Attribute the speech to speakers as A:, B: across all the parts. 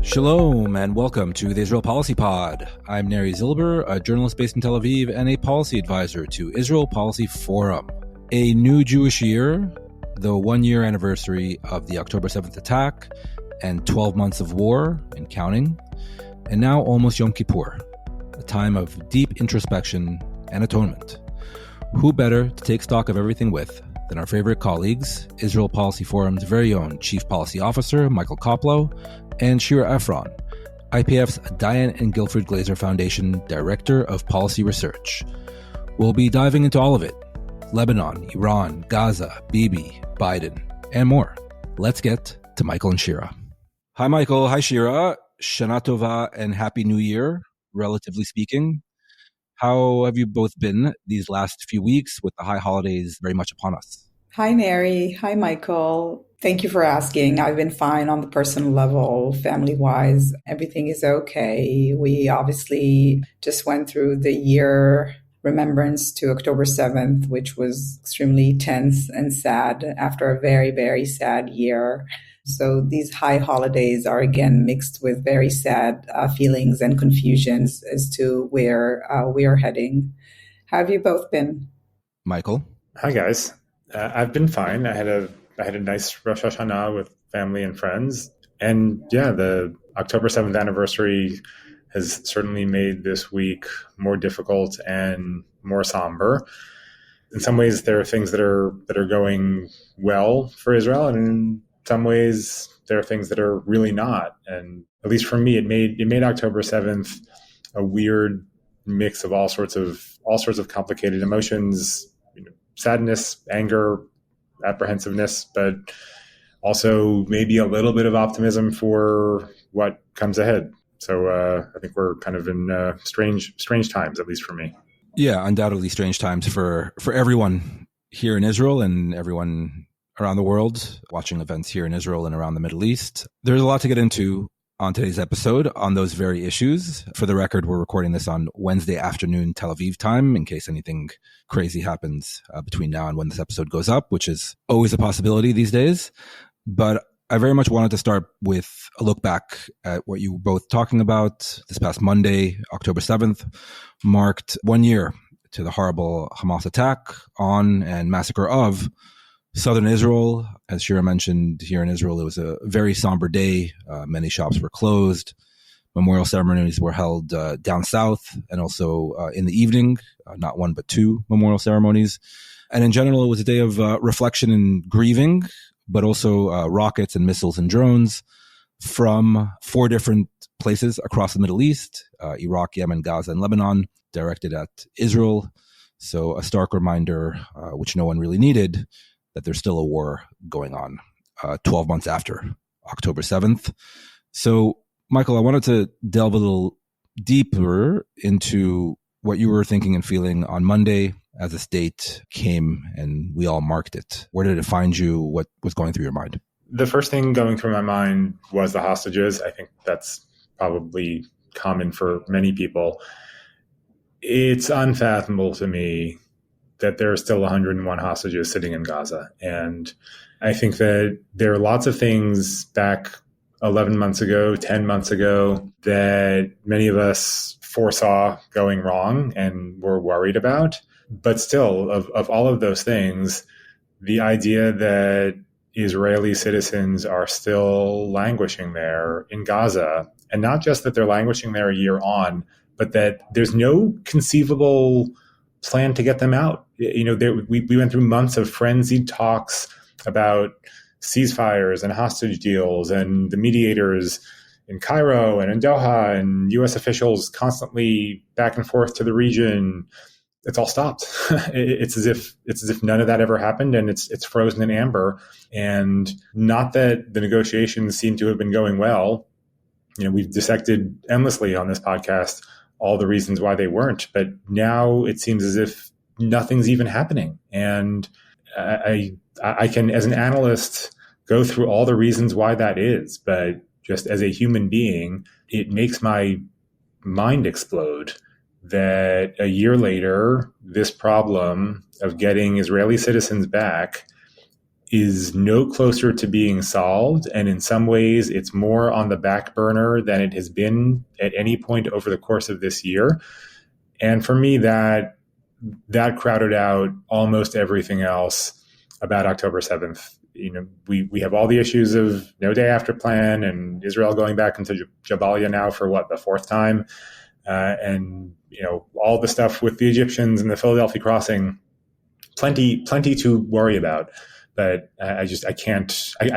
A: Shalom and welcome to the Israel Policy Pod. I'm Neri Zilber, a journalist based in Tel Aviv and a policy advisor to Israel Policy Forum. A new Jewish year, the 1-year anniversary of the October 7th attack, and 12 months of war and counting, and now almost Yom Kippur, a time of deep introspection and atonement. Who better to take stock of everything with than our favorite colleagues, Israel Policy Forum's very own Chief Policy Officer, Michael Koplow, and Shira Efron, IPF's Diane and Guilford Glazer Foundation Director of Policy Research. We'll be diving into all of it: Lebanon, Iran, Gaza, Bibi, Biden, and more. Let's get to Michael and Shira. Hi, Michael. Hi, Shira. Shana Tova and Happy New Year, relatively speaking. How have you both been these last few weeks with the high holidays very much upon us?
B: Hi, Neri. Hi, Michael. Thank you for asking. I've been fine on the personal level, family-wise. Everything is okay. We obviously just went through the year remembrance to October 7th, which was extremely tense and sad after a very, very sad year. So these high holidays are again mixed with very sad feelings and confusions as to where we are heading. How have you both been?
A: Michael?
C: Hi, guys. I've been fine. I had a nice Rosh Hashanah with family and friends. And yeah, the October 7th anniversary has certainly made this week more difficult and more somber. In some ways, there are things that are going well for Israel, and in some ways, there are things that are really not. And at least for me, it made October 7th a weird mix of all sorts of complicated emotions. Sadness, anger, apprehensiveness, but also maybe a little bit of optimism for what comes ahead. So I think we're kind of in strange times, at least for me.
A: Yeah, undoubtedly strange times for everyone here in Israel and everyone around the world watching events here in Israel and around the Middle East. There's a lot to get into on today's episode on those very issues. For the record, we're recording this on Wednesday afternoon Tel Aviv time in case anything crazy happens between now and when this episode goes up, which is always a possibility these days. But I very much wanted to start with a look back at what you were both talking about. This past Monday, October 7th, marked 1 year to the horrible Hamas attack on and massacre of southern Israel. As Shira mentioned, here in Israel, it was a very somber day. Many shops were closed. Memorial ceremonies were held down south and also in the evening, not one but two memorial ceremonies. And in general, it was a day of reflection and grieving, but also rockets and missiles and drones from 4 different places across the Middle East, Iraq, Yemen, Gaza, and Lebanon, directed at Israel. So a stark reminder, which no one really needed, that there's still a war going on 12 months after October 7th. So, Michael, I wanted to delve a little deeper into what you were thinking and feeling on Monday as this date came and we all marked it. Where did it find you? What was going through your mind?
C: The first thing going through my mind was the hostages. I think that's probably common for many people. It's unfathomable to me that there are still 101 hostages sitting in Gaza. And I think that there are lots of things back 11 months ago, 10 months ago, that many of us foresaw going wrong and were worried about. But still, of all of those things, the idea that Israeli citizens are still languishing there in Gaza, and not just that they're languishing there a year on, but that there's no conceivable plan to get them out. We went through months of frenzied talks about ceasefires and hostage deals, and the mediators in Cairo and in Doha, and U.S. officials constantly back and forth to the region. It's all stopped. It's as if none of that ever happened, and it's frozen in amber. And not that the negotiations seem to have been going well. We've dissected endlessly on this podcast all the reasons why they weren't, but now it seems as if nothing's even happening. And I can, as an analyst, go through all the reasons why that is, but just as a human being, it makes my mind explode that a year later, this problem of getting Israeli citizens back is no closer to being solved. And in some ways, it's more on the back burner than it has been at any point over the course of this year. And for me, that crowded out almost everything else about October 7th. We have all the issues of no day after plan and Israel going back into Jabalia now for the fourth time. And all the stuff with the Egyptians and the Philadelphia crossing, plenty to worry about. But I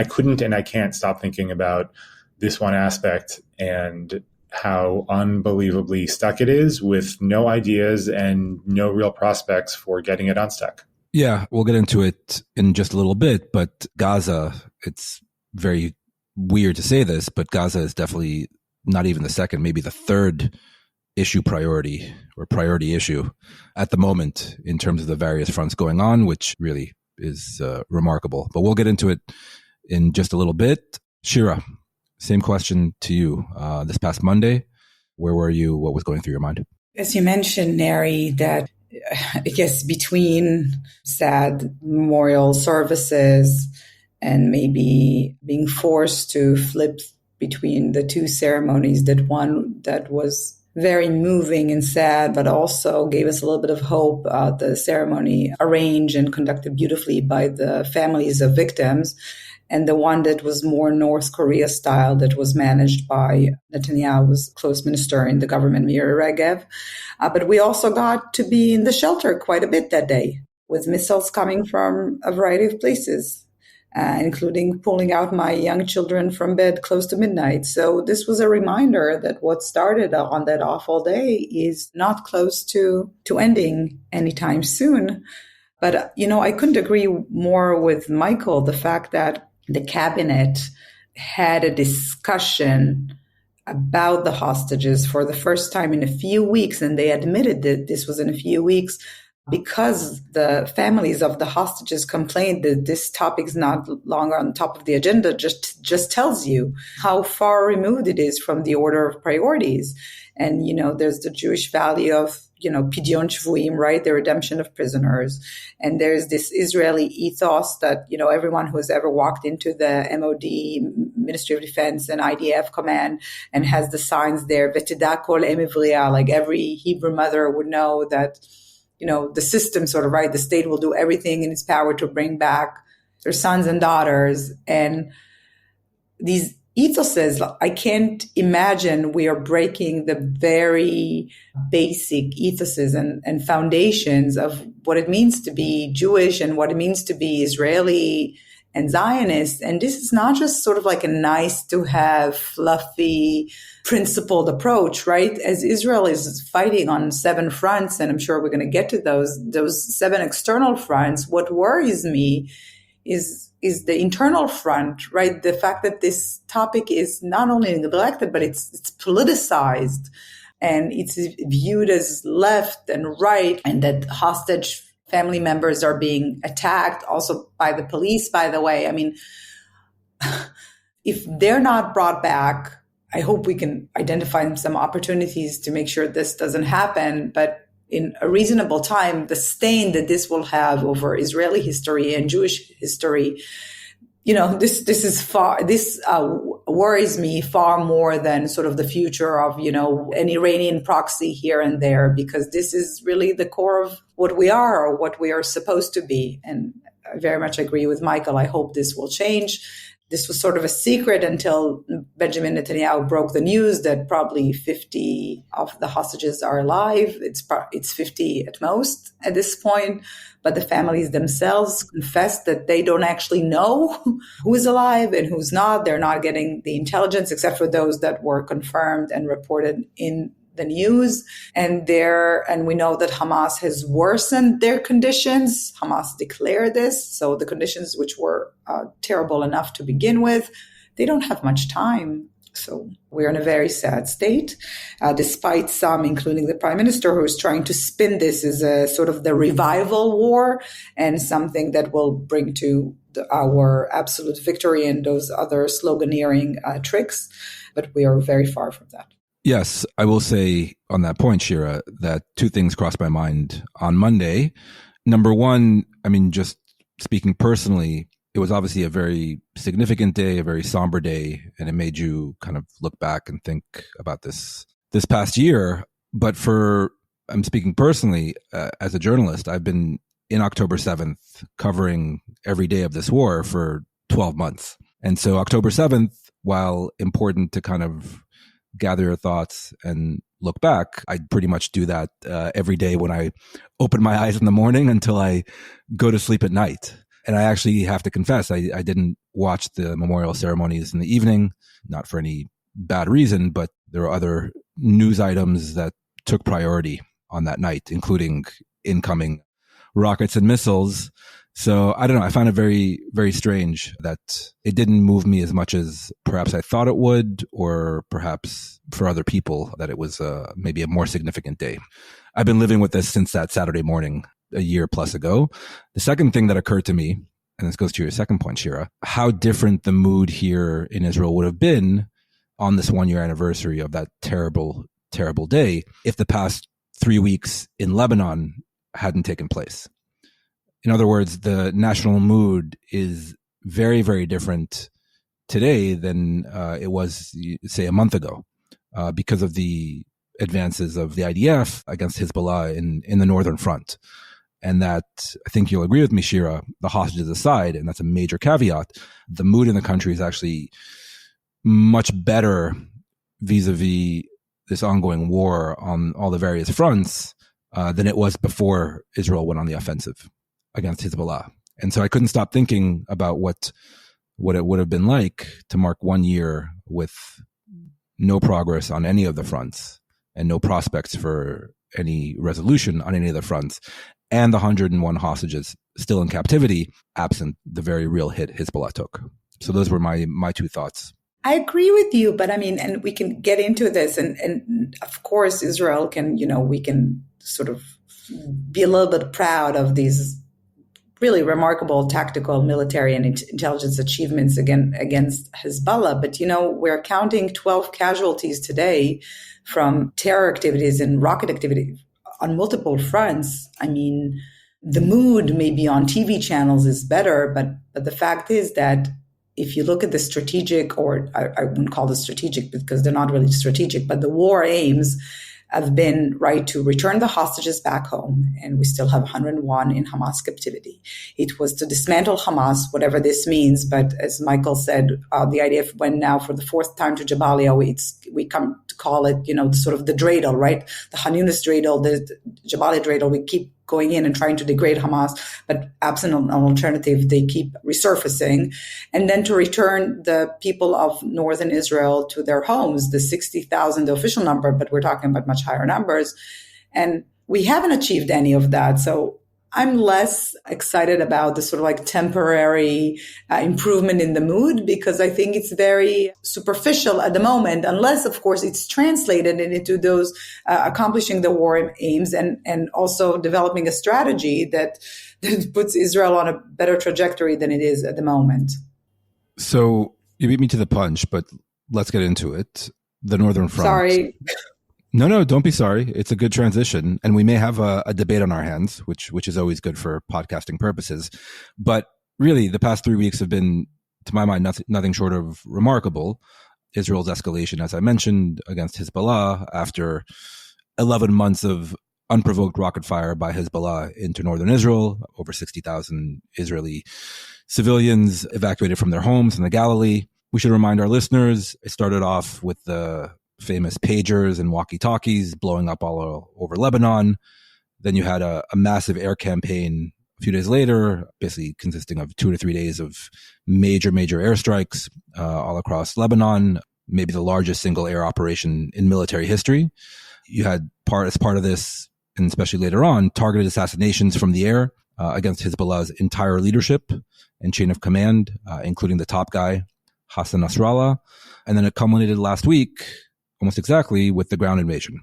C: couldn't and I can't stop thinking about this one aspect and how unbelievably stuck it is with no ideas and no real prospects for getting it unstuck.
A: Yeah, we'll get into it in just a little bit, but Gaza, it's very weird to say this, but Gaza is definitely not even the second, maybe the third priority issue at the moment in terms of the various fronts going on, which really is remarkable. But we'll get into it in just a little bit. Shira, same question to you. This past Monday, where were you? What was going through your mind?
B: As you mentioned, Neri, that I guess between sad memorial services and maybe being forced to flip between the two ceremonies, that one that was very moving and sad, but also gave us a little bit of hope. The ceremony arranged and conducted beautifully by the families of victims. And the one that was more North Korea style, that was managed by Netanyahu's close minister in the government, Miri Regev. But we also got to be in the shelter quite a bit that day, with missiles coming from a variety of places, including pulling out my young children from bed close to midnight. So this was a reminder that what started on that awful day is not close to ending anytime soon. But, I couldn't agree more with Michael, the fact that the cabinet had a discussion about the hostages for the first time in a few weeks, and they admitted that this was in a few weeks, because the families of the hostages complained that this topic is not longer on top of the agenda. Just tells you how far removed it is from the order of priorities. And, there's the Jewish value of, Pidyon Shvuim, right? The redemption of prisoners. And there's this Israeli ethos that, everyone who has ever walked into the MOD, Ministry of Defense and IDF command and has the signs there, V'tid'a kol em ivriya, like every Hebrew mother would know that, the system sort of, right, the state will do everything in its power to bring back their sons and daughters. And these ethoses, I can't imagine we are breaking the very basic ethoses and foundations of what it means to be Jewish and what it means to be Israeli and Zionist. And this is not just sort of like a nice to have, fluffy, principled approach, right? As Israel is fighting on 7 fronts, and I'm sure we're going to get to those 7 external fronts, what worries me is the internal front, right? The fact that this topic is not only neglected, but it's politicized and it's viewed as left and right, and that hostage family members are being attacked also by the police, by the way. I mean, if they're not brought back, I hope we can identify some opportunities to make sure this doesn't happen. But in a reasonable time, the stain that this will have over Israeli history and Jewish history, this worries me far more than sort of the future of, an Iranian proxy here and there, because this is really the core of what we are or what we are supposed to be. And I very much agree with Michael. I hope this will change. This was sort of a secret until Benjamin Netanyahu broke the news that probably 50 of the hostages are alive. It's 50 at most at this point. But the families themselves confess that they don't actually know who is alive and who's not. They're not getting the intelligence except for those that were confirmed and reported in the news. And we know that Hamas has worsened their conditions. Hamas declared this. So the conditions which were terrible enough to begin with, they don't have much time. So we're in a very sad state, despite some, including the prime minister, who is trying to spin this as a sort of the revival war and something that will bring to our absolute victory and those other sloganeering tricks. But we are very far from that.
A: Yes, I will say on that point, Shira, that 2 things crossed my mind on Monday. Number one, I mean, just speaking personally, it was obviously a very significant day, a very somber day, and it made you kind of look back and think about this past year. But I'm speaking personally, as a journalist, I've been in October 7th covering every day of this war for 12 months. And so October 7th, while important to kind of gather your thoughts and look back, I pretty much do that every day when I open my eyes in the morning until I go to sleep at night. And I actually have to confess, I didn't watch the memorial ceremonies in the evening, not for any bad reason, but there were other news items that took priority on that night, including incoming rockets and missiles. So I don't know. I found it very, very strange that it didn't move me as much as perhaps I thought it would, or perhaps for other people that it was maybe a more significant day. I've been living with this since that Saturday morning a year plus ago. The second thing that occurred to me, and this goes to your second point, Shira, how different the mood here in Israel would have been on this 1 year anniversary of that terrible, terrible day if the past 3 weeks in Lebanon hadn't taken place. In other words, the national mood is very, very different today than it was, say, a month ago, because of the advances of the IDF against Hezbollah in the northern front. And that, I think you'll agree with me, Shira, the hostages aside, and that's a major caveat, the mood in the country is actually much better vis-a-vis this ongoing war on all the various fronts than it was before Israel went on the offensive against Hezbollah. And so I couldn't stop thinking about what it would have been like to mark 1 year with no progress on any of the fronts and no prospects for any resolution on any of the fronts, and the 101 hostages still in captivity, absent the very real hit Hezbollah took. So those were my two thoughts.
B: I agree with you, but I mean, and we can get into this, and of course, Israel can, we can sort of be a little bit proud of these really remarkable tactical, military, and intelligence achievements against Hezbollah. But, we're counting 12 casualties today from terror activities and rocket activity on multiple fronts. I mean, the mood maybe on TV channels is better, but the fact is that if you look at the strategic, or I wouldn't call it strategic because they're not really strategic, but the war aims have been, right, to return the hostages back home, and we still have 101 in Hamas captivity. It was to dismantle Hamas, whatever this means, but as Michael said, the IDF went now for the fourth time to Jabalia. We come to call it, sort of the dreidel, right? The Han Yunis dreidel, the Jabalia dreidel. We keep going in and trying to degrade Hamas, but absent an alternative, they keep resurfacing. And then to return the people of northern Israel to their homes, the 60,000, the official number, but we're talking about much higher numbers. And we haven't achieved any of that. So I'm less excited about the sort of like temporary improvement in the mood, because I think it's very superficial at the moment, unless, of course, it's translated into those accomplishing the war aims and also developing a strategy that puts Israel on a better trajectory than it is at the moment.
A: So you beat me to the punch, but let's get into it. The Northern Front.
B: Sorry.
A: No, don't be sorry. It's a good transition. And we may have a debate on our hands, which is always good for podcasting purposes. But really, the past 3 weeks have been, to my mind, nothing short of remarkable. Israel's escalation, as I mentioned, against Hezbollah after 11 months of unprovoked rocket fire by Hezbollah into northern Israel, over 60,000 Israeli civilians evacuated from their homes in the Galilee. We should remind our listeners, it started off with the famous pagers and walkie-talkies blowing up all over Lebanon. Then you had a massive air campaign a few days later, basically consisting of 2 to 3 days of major airstrikes all across Lebanon, maybe the largest single air operation in military history. You had as part of this, and especially later on, targeted assassinations from the air against Hezbollah's entire leadership and chain of command, including the top guy, Hassan Nasrallah. And then it culminated last week, almost exactly, with the ground invasion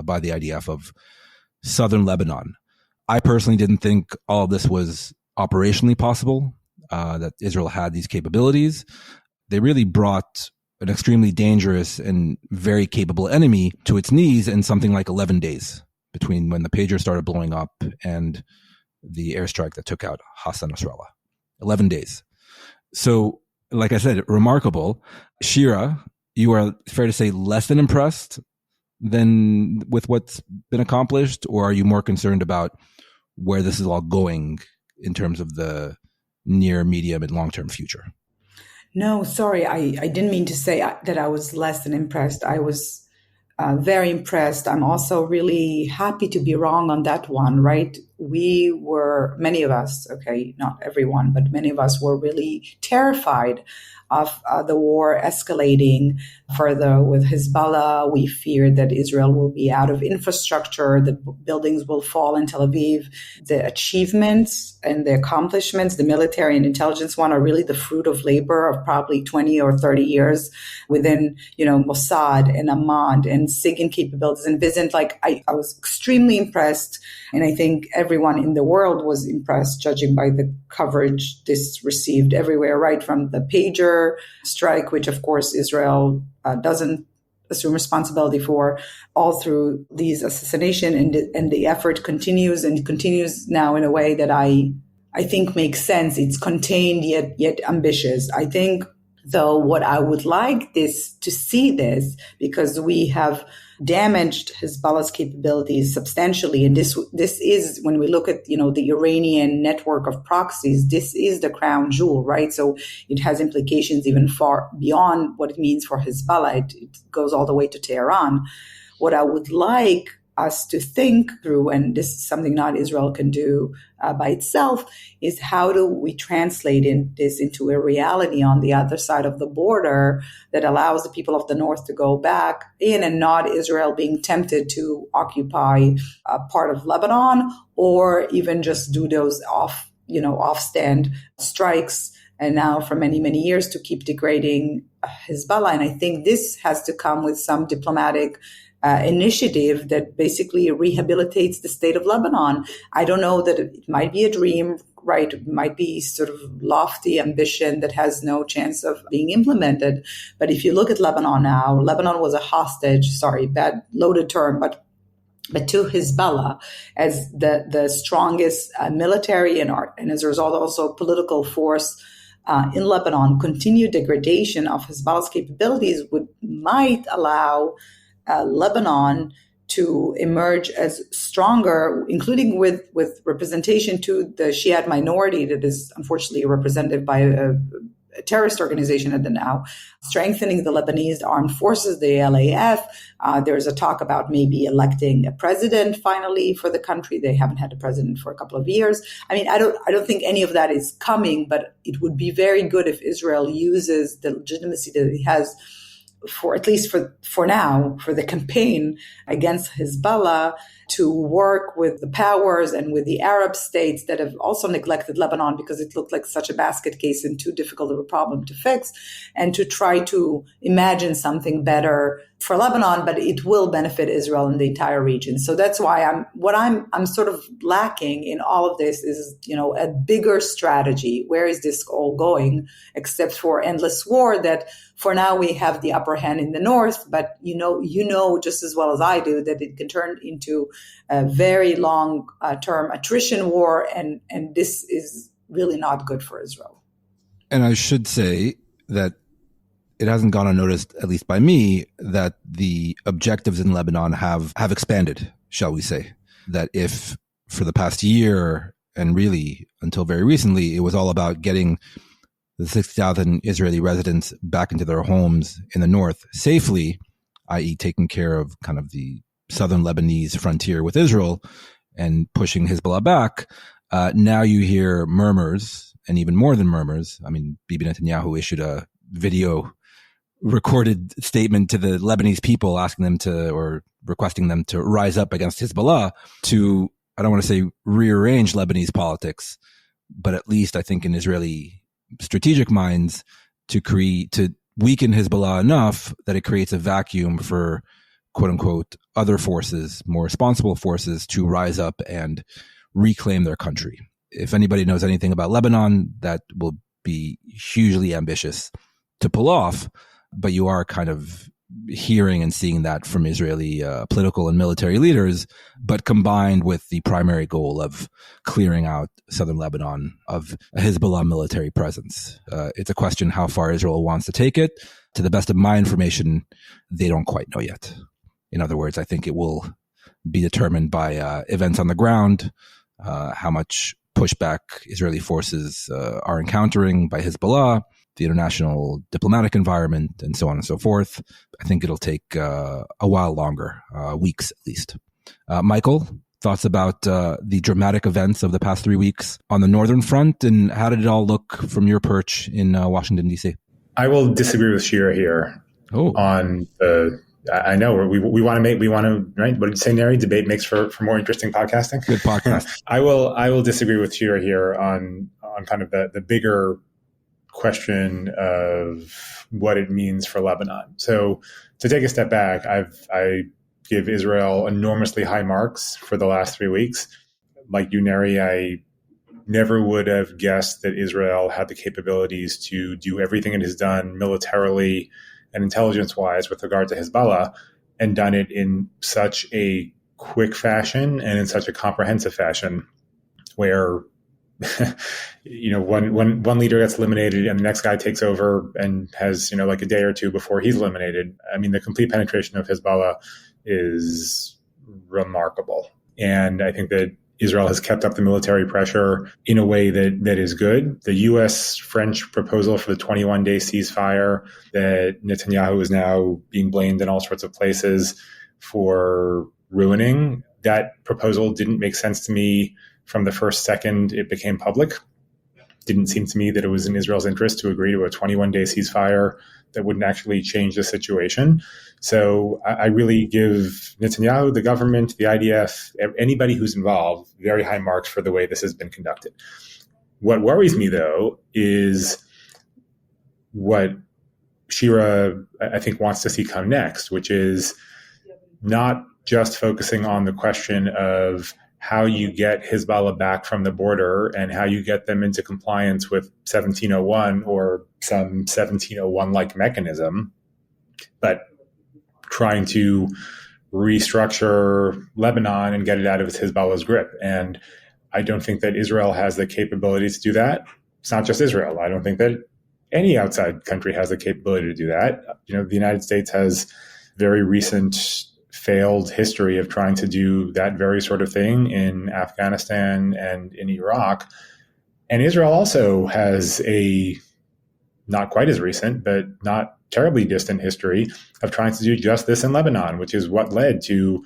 A: by the IDF of southern Lebanon. I personally didn't think all of this was operationally possible, that Israel had these capabilities. They really brought an extremely dangerous and very capable enemy to its knees in something like 11 days between when the pager started blowing up and the airstrike that took out Hassan Nasrallah. 11 days. So, like I said, remarkable. Shira, you are, fair to say, less than impressed than with what's been accomplished, or are you more concerned about where this is all going in terms of the near, medium, and long-term future?
B: No, sorry, I didn't mean to say that I was less than impressed. I was very impressed. I'm also really happy to be wrong on that one, right? We were, many of us, okay, not everyone, but many of us were really terrified of the war escalating further with Hezbollah. We feared that Israel will be out of infrastructure, that buildings will fall in Tel Aviv. The achievements and the accomplishments, the military and intelligence one, are really the fruit of labor of probably 20 or 30 years within, Mossad and Amman and SIGINT capabilities and Vizint. I was extremely impressed. And I think everyone in the world was impressed, judging by the coverage this received everywhere, right from the pager strike, which of course Israel doesn't assume responsibility for, all through these assassination, and the effort continues now in a way that I think makes sense. It's contained yet ambitious. I think, though, what I would like to see this, because we have damaged Hezbollah's capabilities substantially. And this is, when we look at, the Iranian network of proxies, this is the crown jewel, right? So it has implications even far beyond what it means for Hezbollah. It goes all the way to Tehran. What I would like us to think through, and this is something not Israel can do by itself, is how do we translate this into a reality on the other side of the border that allows the people of the north to go back in, and not Israel being tempted to occupy a part of Lebanon, or even just do those off-stand strikes, and now for many, many years to keep degrading Hezbollah. And I think this has to come with some diplomatic initiative that basically rehabilitates the state of Lebanon. I don't know, that it might be a dream, right? It might be sort of lofty ambition that has no chance of being implemented. But if you look at Lebanon now, Lebanon was a hostage, bad loaded term, but to Hezbollah as the strongest military and as a result also political force in Lebanon. Continued degradation of Hezbollah's capabilities might allow Lebanon to emerge as stronger, including with representation to the Shiite minority that is unfortunately represented by a terrorist organization at the now, strengthening the Lebanese armed forces, the LAF. There's a talk about maybe electing a president finally for the country. They haven't had a president for a couple of years. I mean, I don't think any of that is coming, but it would be very good if Israel uses the legitimacy that it has, for at least for now, for the campaign against Hezbollah, to work with the powers and with the Arab states that have also neglected Lebanon because it looked like such a basket case and too difficult of a problem to fix, and to try to imagine something better for Lebanon, but it will benefit Israel and the entire region. So that's why I'm sort of lacking in all of this is, a bigger strategy. Where is this all going, except for endless war that for now we have the upper hand in the north, but you know just as well as I do that it can turn into a very long term attrition war, and this is really not good for Israel.
A: And I should say that it hasn't gone unnoticed, at least by me, that the objectives in Lebanon have expanded, shall we say. That if for the past year, and really until very recently, it was all about getting the 60,000 Israeli residents back into their homes in the north safely, i.e. taking care of kind of the southern Lebanese frontier with Israel and pushing Hezbollah back. Now you hear murmurs, and even more than murmurs. I mean, Bibi Netanyahu issued a video recorded statement to the Lebanese people asking them to, or requesting them to rise up against Hezbollah to, I don't want to say rearrange Lebanese politics, but at least I think in Israeli strategic minds to weaken Hezbollah enough that it creates a vacuum for quote unquote other forces, more responsible forces, to rise up and reclaim their country. If anybody knows anything about Lebanon, that will be hugely ambitious to pull off. But you are kind of hearing and seeing that from Israeli political and military leaders, but combined with the primary goal of clearing out southern Lebanon of a Hezbollah military presence. It's a question how far Israel wants to take it. To the best of my information, they don't quite know yet. In other words, I think it will be determined by events on the ground, how much pushback Israeli forces are encountering by Hezbollah, the international diplomatic environment, and so on and so forth. I think it'll take a while longer, weeks at least. Michael, thoughts about the dramatic events of the past 3 weeks on the Northern Front, and how did it all look from your perch in Washington, D.C.?
C: I will disagree with Shira here on the... I know we want to, right? What did you say, Neri? Debate makes for more interesting podcasting.
A: Good podcast.
C: I will disagree with Shira here on kind of the bigger question of what it means for Lebanon. So to take a step back, I give Israel enormously high marks for the last 3 weeks. Like you, Neri, I never would have guessed that Israel had the capabilities to do everything it has done militarily and intelligence-wise with regard to Hezbollah, and done it in such a quick fashion and in such a comprehensive fashion where one leader gets eliminated and the next guy takes over and has, like a day or two before he's eliminated. I mean, the complete penetration of Hezbollah is remarkable. And I think that Israel has kept up the military pressure in a way that is good. The U.S.-French proposal for the 21-day ceasefire that Netanyahu is now being blamed in all sorts of places for ruining, that proposal didn't make sense to me from the first second it became public. Didn't seem to me that it was in Israel's interest to agree to a 21-day ceasefire that wouldn't actually change the situation. So I really give Netanyahu, the government, the IDF, anybody who's involved, very high marks for the way this has been conducted. What worries me, though, is what Shira, I think, wants to see come next, which is not just focusing on the question of how you get Hezbollah back from the border and how you get them into compliance with 1701 or some 1701-like mechanism, but trying to restructure Lebanon and get it out of Hezbollah's grip. And I don't think that Israel has the capability to do that. It's not just Israel. I don't think that any outside country has the capability to do that. The United States has very recent failed history of trying to do that very sort of thing in Afghanistan and in Iraq. And Israel also has a not quite as recent, but not terribly distant history of trying to do just this in Lebanon, which is what led to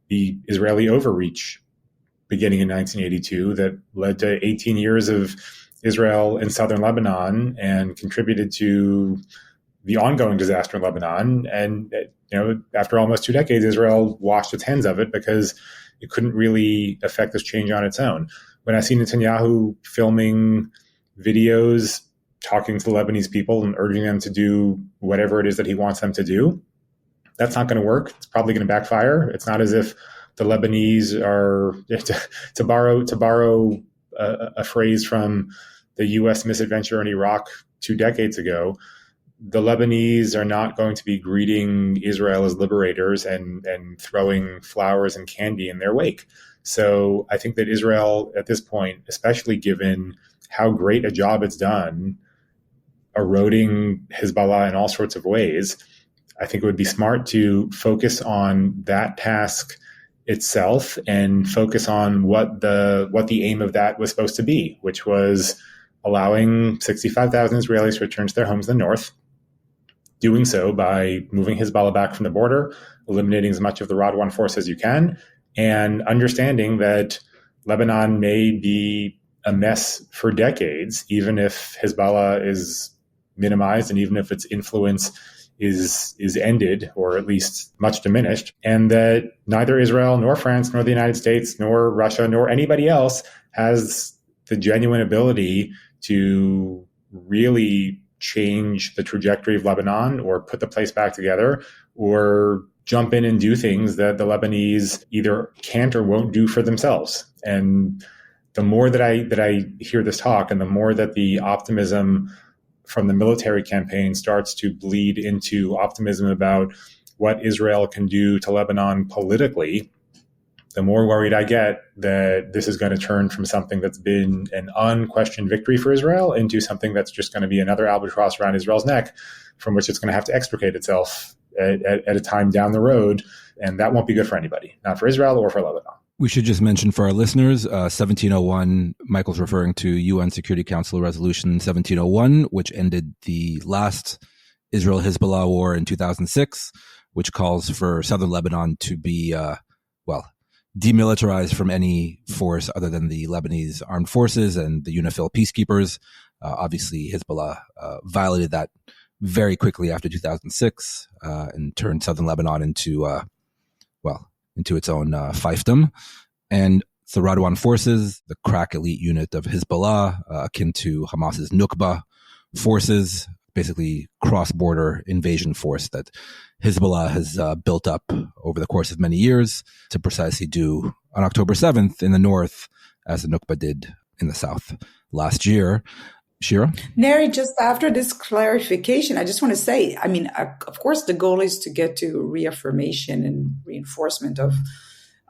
C: the Israeli overreach beginning in 1982 that led to 18 years of Israel in southern Lebanon and contributed to the ongoing disaster in Lebanon. And after almost 2 decades, Israel washed its hands of it because it couldn't really affect this change on its own. When I see Netanyahu filming videos, talking to the Lebanese people and urging them to do whatever it is that he wants them to do, that's not going to work. It's probably going to backfire. It's not as if the Lebanese are, to borrow a phrase from the U.S. misadventure in Iraq 2 decades ago, the Lebanese are not going to be greeting Israel as liberators and throwing flowers and candy in their wake. So I think that Israel at this point, especially given how great a job it's done eroding Hezbollah in all sorts of ways, I think it would be smart to focus on that task itself and focus on what the aim of that was supposed to be, which was allowing 65,000 Israelis to return to their homes in the north, doing so by moving Hezbollah back from the border, eliminating as much of the Radwan force as you can, and understanding that Lebanon may be a mess for decades, even if Hezbollah is minimized and even if its influence is ended or at least much diminished, and that neither Israel nor France nor the United States nor Russia nor anybody else has the genuine ability to really change the trajectory of Lebanon or put the place back together or jump in and do things that the Lebanese either can't or won't do for themselves. And the more that I hear this talk and the more that the optimism from the military campaign starts to bleed into optimism about what Israel can do to Lebanon politically, the more worried I get that this is going to turn from something that's been an unquestioned victory for Israel into something that's just going to be another albatross around Israel's neck, from which it's going to have to extricate itself at a time down the road. And that won't be good for anybody, not for Israel or for Lebanon.
A: We should just mention for our listeners, 1701, Michael's referring to UN Security Council Resolution 1701, which ended the last Israel-Hezbollah war in 2006, which calls for southern Lebanon to be, demilitarized from any force other than the Lebanese armed forces and the UNIFIL peacekeepers. Obviously, Hezbollah violated that very quickly after 2006 and turned southern Lebanon into its own fiefdom. And the Radwan forces, the crack elite unit of Hezbollah, akin to Hamas's Nukba forces, basically cross-border invasion force that Hezbollah has built up over the course of many years to precisely do on October 7th in the north, as the Nukba did in the south last year. Shira?
B: Neri, just after this clarification, I just want to say, I mean, of course, the goal is to get to reaffirmation and reinforcement of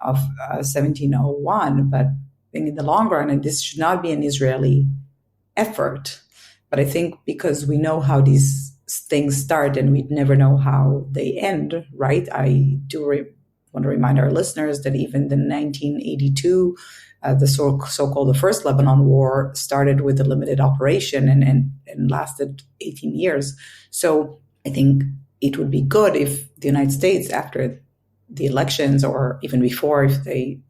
B: 1701, but I think in the long run, and this should not be an Israeli effort, but I think because we know how these things start and we never know how they end, right? I do want to remind our listeners that even the 1982, the so-called the First Lebanon War started with a limited operation and lasted 18 years. So I think it would be good if the United States, after the elections or even before, if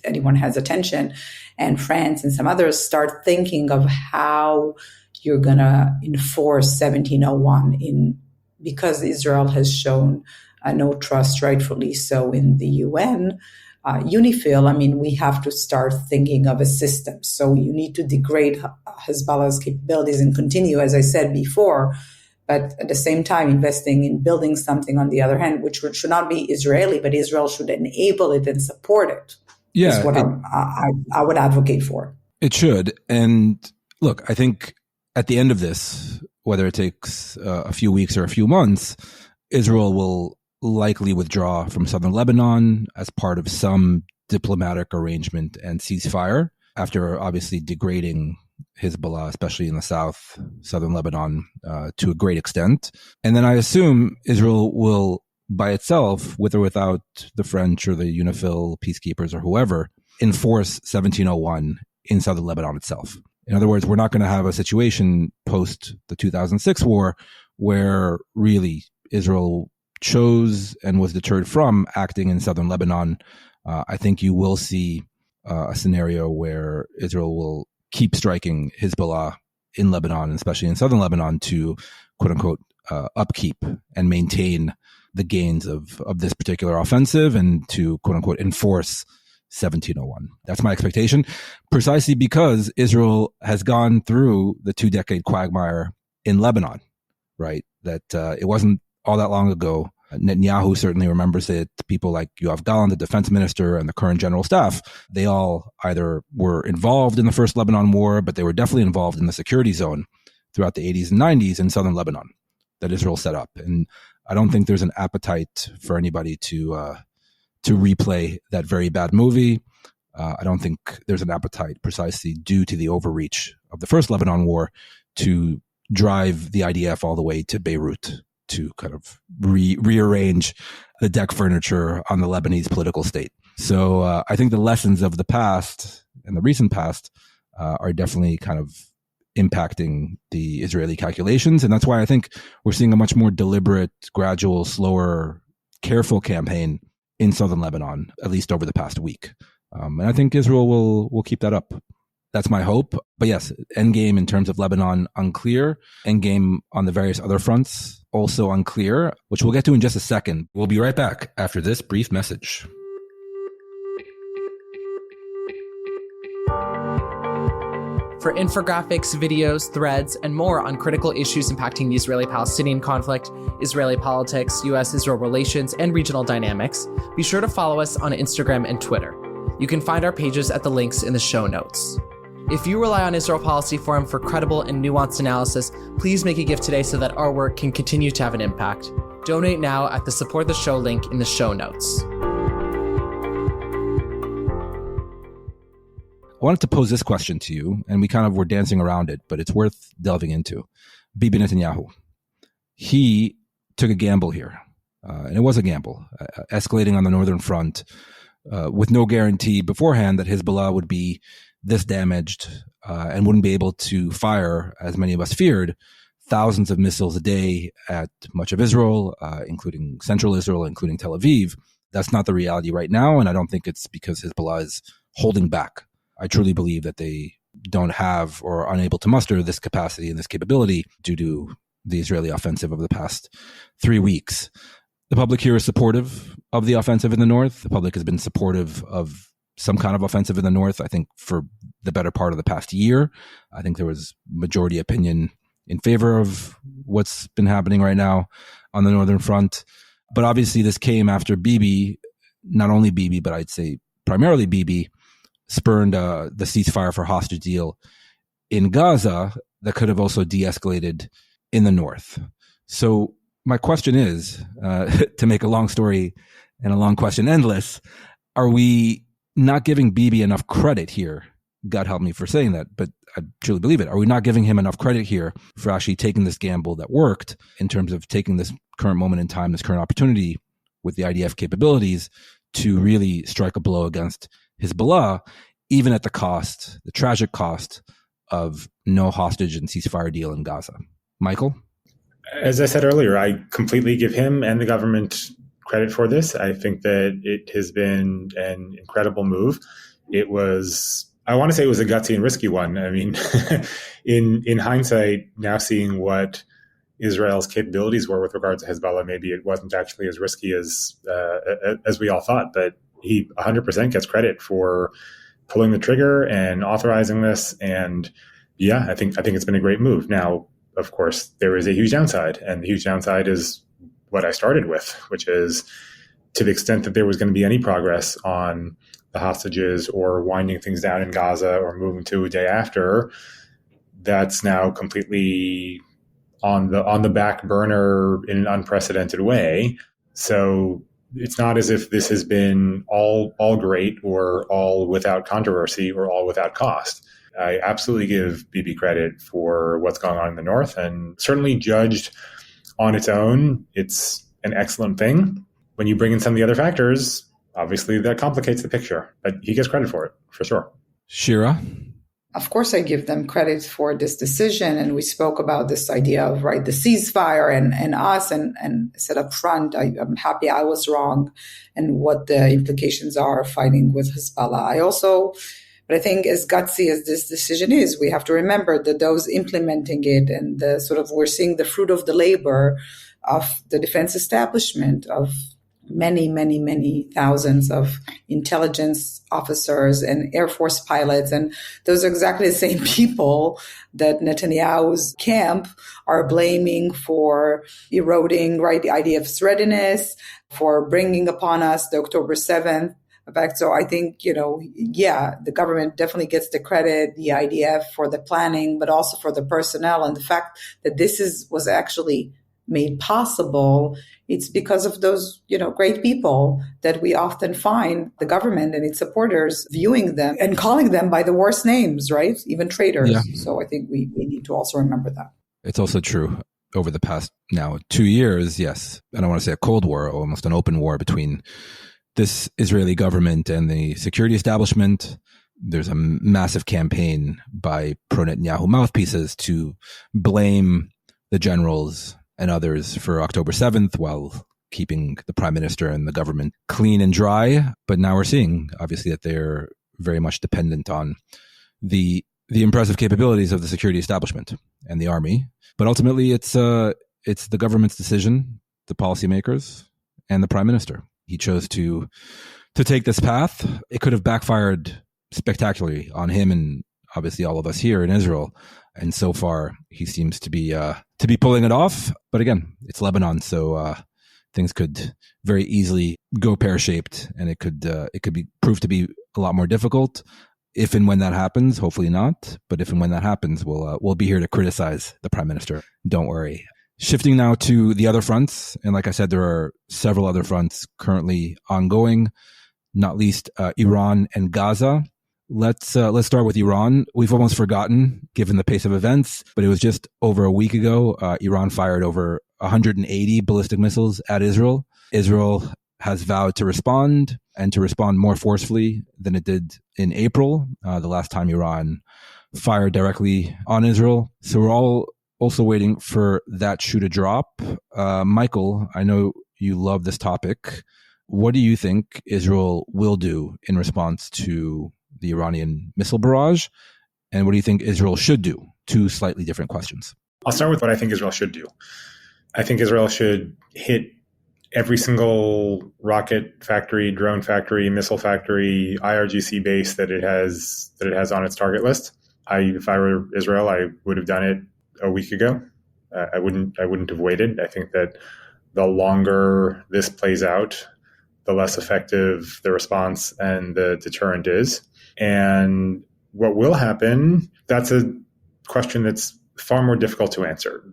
B: anyone has attention, and France and some others start thinking of how you're going to enforce 1701 because Israel has shown no trust, rightfully so, in the UN. UNIFIL, I mean, we have to start thinking of a system. So you need to degrade Hezbollah's capabilities and continue, as I said before, but at the same time investing in building something on the other hand, which should not be Israeli, but Israel should enable it and support it.
A: Yeah,
B: is what I would advocate for.
A: It should. And look, I think at the end of this, whether it takes a few weeks or a few months, Israel will likely withdraw from southern Lebanon as part of some diplomatic arrangement and ceasefire after obviously degrading Hezbollah, especially in the southern Lebanon, to a great extent. And then I assume Israel will, by itself, with or without the French or the UNIFIL peacekeepers or whoever, enforce 1701 in southern Lebanon itself. In other words, we're not going to have a situation post the 2006 war where really Israel chose and was deterred from acting in southern Lebanon. I think you will see a scenario where Israel will keep striking Hezbollah in Lebanon, especially in southern Lebanon, to quote unquote upkeep and maintain the gains of this particular offensive and to quote unquote enforce 1701. That's my expectation, precisely because Israel has gone through the 2-decade quagmire in Lebanon, right? That it wasn't all that long ago. Netanyahu certainly remembers it. People like Yoav Gallant, the defense minister, and the current general staff, they all either were involved in the first Lebanon war, but they were definitely involved in the security zone throughout the 80s and 90s in southern Lebanon that Israel set up. And I don't think there's an appetite for anybody to replay that very bad movie. I don't think there's an appetite precisely due to the overreach of the first Lebanon war to drive the IDF all the way to Beirut to kind of rearrange the deck furniture on the Lebanese political state. So I think the lessons of the past and the recent past are definitely kind of impacting the Israeli calculations. And that's why I think we're seeing a much more deliberate, gradual, slower, careful campaign in southern Lebanon, at least over the past week. And I think Israel will keep that up. That's my hope. But yes, endgame in terms of Lebanon, unclear. Endgame on the various other fronts, also unclear, which we'll get to in just a second. We'll be right back after this brief message.
D: For infographics, videos, threads, and more on critical issues impacting the Israeli-Palestinian conflict, Israeli politics, U.S. Israel relations, and regional dynamics, be sure to follow us on Instagram and Twitter. You can find our pages at the links in the show notes. If you rely on Israel Policy Forum for credible and nuanced analysis, please make a gift today so that our work can continue to have an impact. Donate now at the Support the Show link in the show notes.
A: I wanted to pose this question to you, and we kind of were dancing around it, but it's worth delving into. Bibi Netanyahu. He took a gamble here, and it was a gamble, escalating on the northern front with no guarantee beforehand that Hezbollah would be this damaged and wouldn't be able to fire, as many of us feared, thousands of missiles a day at much of Israel, including central Israel, including Tel Aviv. That's not the reality right now, and I don't think it's because Hezbollah is holding back. I truly believe that they don't have or are unable to muster this capacity and this capability due to the Israeli offensive over the past 3 weeks. The public here is supportive of the offensive in the north. The public has been supportive of some kind of offensive in the north, I think, for the better part of the past year. I think there was majority opinion in favor of what's been happening right now on the northern front. But obviously this came after Bibi, not only Bibi, but I'd say primarily Bibi, spurned the ceasefire for hostage deal in Gaza that could have also de-escalated in the north. So my question is, to make a long story and a long question endless, are we not giving Bibi enough credit here? God help me for saying that, but I truly believe it. Are we not giving him enough credit here for actually taking this gamble that worked in terms of taking this current moment in time, this current opportunity with the IDF capabilities to really strike a blow against Hezbollah, even at the cost, the tragic cost of no hostage and ceasefire deal in Gaza? Michael?
C: As I said earlier, I completely give him and the government credit for this. I think that it has been an incredible move. It was, I want to say it was a gutsy and risky one. I mean, in hindsight, now seeing what Israel's capabilities were with regard to Hezbollah, maybe it wasn't actually as risky as we all thought, but he 100% gets credit for pulling the trigger and authorizing this. And yeah, I think it's been a great move. Now, of course, there is a huge downside, and the huge downside is what I started with, which is to the extent that there was going to be any progress on the hostages or winding things down in Gaza or moving to a day after, that's now completely on the back burner in an unprecedented way. So it's not as if this has been all great or all without controversy or all without cost. I absolutely give Bibi credit for what's going on in the north, and certainly judged on its own, it's an excellent thing. When you bring in some of the other factors, obviously that complicates the picture, but he gets credit for it, for sure.
A: Shira?
B: Of course, I give them credit for this decision. And we spoke about this idea of, right, the ceasefire and us, and said up front, I'm happy I was wrong and what the implications are of fighting with Hezbollah. But I think as gutsy as this decision is, we have to remember that those implementing it and the sort of, we're seeing the fruit of the labor of the defense establishment, of many, many, many thousands of intelligence officers and Air Force pilots. And those are exactly the same people that Netanyahu's camp are blaming for eroding, right, the IDF's readiness, for bringing upon us the October 7th. In fact, so I think, the government definitely gets the credit, the IDF, for the planning, but also for the personnel. And the fact that this was actually made possible, it's because of those, great people that we often find the government and its supporters viewing them and calling them by the worst names, right? Even traitors. Yeah. So I think we need to also remember that.
A: It's also true over the past now 2 years, yes. I don't want to say a Cold War, almost an open war between this Israeli government and the security establishment. There's a massive campaign by pro-Netanyahu mouthpieces to blame the generals and others for October 7th while keeping the prime minister and the government clean and dry. But now we're seeing, obviously, that they're very much dependent on the impressive capabilities of the security establishment and the army. But ultimately, it's the government's decision, the policymakers, and the prime minister. He chose to take this path. It could have backfired spectacularly on him and obviously all of us here in Israel. And so far, he seems to be pulling it off. But again, it's Lebanon, so things could very easily go pear-shaped, and it could be proved to be a lot more difficult. if and when that happens, hopefully not, but if and when that happens, we'll be here to criticize the prime minister. Don't worry. Shifting now to the other fronts, and like I said, there are several other fronts currently ongoing, not least Iran and Gaza. Let's start with Iran. We've almost forgotten, given the pace of events, but it was just over a week ago. Iran fired over 180 ballistic missiles at Israel. Israel has vowed to respond, and to respond more forcefully than it did in April, the last time Iran fired directly on Israel. So we're all also waiting for that shoe to drop. Michael, I know you love this topic. What do you think Israel will do in response to the Iranian missile barrage? And what do you think Israel should do? Two slightly different questions.
C: I'll start with what I think Israel should do. I think Israel should hit every single rocket factory, drone factory, missile factory, IRGC base that it has on its target list. If I were Israel, I would have done it a week ago. I wouldn't have waited. I think that the longer this plays out, the less effective the response and the deterrent is. And what will happen, that's a question that's far more difficult to answer.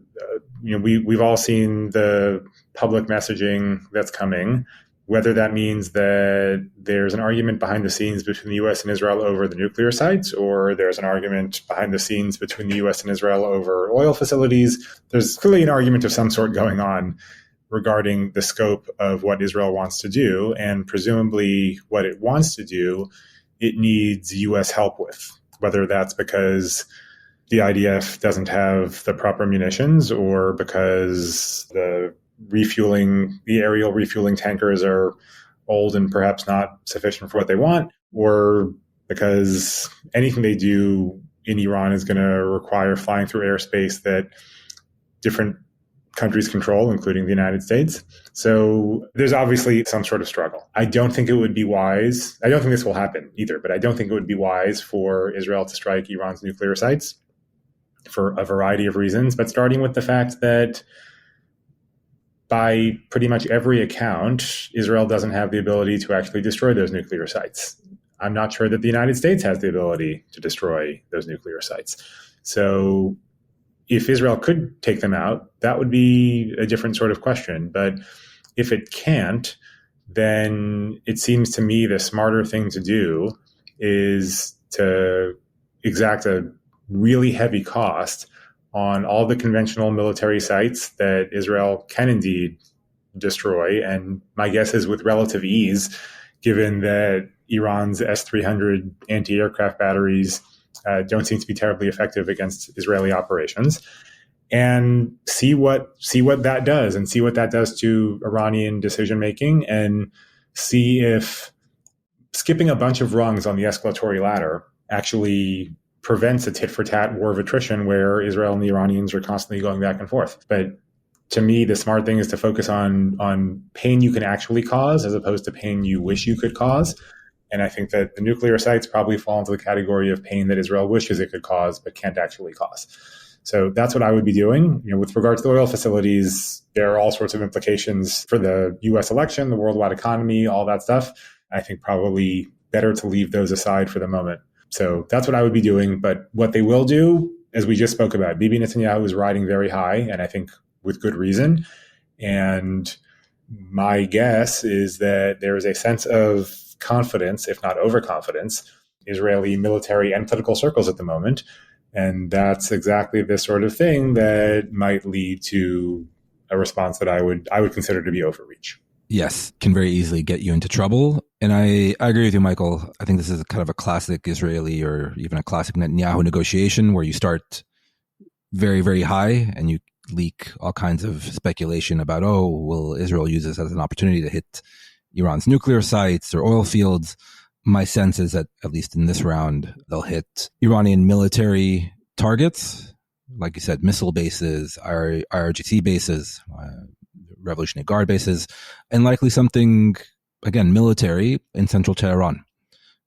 C: We've all seen the public messaging that's coming, whether that means that there's an argument behind the scenes between the U.S. and Israel over the nuclear sites, or there's an argument behind the scenes between the U.S. and Israel over oil facilities. There's clearly an argument of some sort going on regarding the scope of what Israel wants to do, and presumably what it wants to do, it needs U.S. help with, whether that's because the IDF doesn't have the proper munitions, or because the aerial refueling tankers are old and perhaps not sufficient for what they want, or because anything they do in Iran is going to require flying through airspace that different countries control, including the United States. So there's obviously some sort of struggle. I don't think it would be wise. I don't think this will happen either, but I don't think it would be wise for Israel to strike Iran's nuclear sites for a variety of reasons, but starting with the fact that by pretty much every account, Israel doesn't have the ability to actually destroy those nuclear sites. I'm not sure that the United States has the ability to destroy those nuclear sites. So if Israel could take them out, that would be a different sort of question. But if it can't, then it seems to me the smarter thing to do is to exact a really heavy cost on all the conventional military sites that Israel can indeed destroy. And my guess is with relative ease, given that Iran's S-300 anti-aircraft batteries don't seem to be terribly effective against Israeli operations, and see what that does, and see what that does to Iranian decision-making, and see if skipping a bunch of rungs on the escalatory ladder actually prevents a tit-for-tat war of attrition where Israel and the Iranians are constantly going back and forth. But to me, the smart thing is to focus on pain you can actually cause as opposed to pain you wish you could cause. And I think that the nuclear sites probably fall into the category of pain that Israel wishes it could cause but can't actually cause. So that's what I would be doing. With regard to the oil facilities, there are all sorts of implications for the U.S. election, the worldwide economy, all that stuff. I think probably better to leave those aside for the moment. So that's what I would be doing. But what they will do, as we just spoke about, Bibi Netanyahu is riding very high, and I think with good reason. And my guess is that there is a sense of confidence, if not overconfidence, Israeli military and political circles at the moment. And that's exactly the sort of thing that might lead to a response that I would consider to be overreach.
A: Yes, can very easily get you into trouble. And I agree with you, Michael. I think this is kind of a classic Israeli or even a classic Netanyahu negotiation where you start very, very high and you leak all kinds of speculation about, will Israel use this as an opportunity to hit Iran's nuclear sites or oil fields? My sense is that, at least in this round, they'll hit Iranian military targets, like you said, missile bases, IRGC bases, Revolutionary Guard bases, and likely something, again, military in central Tehran,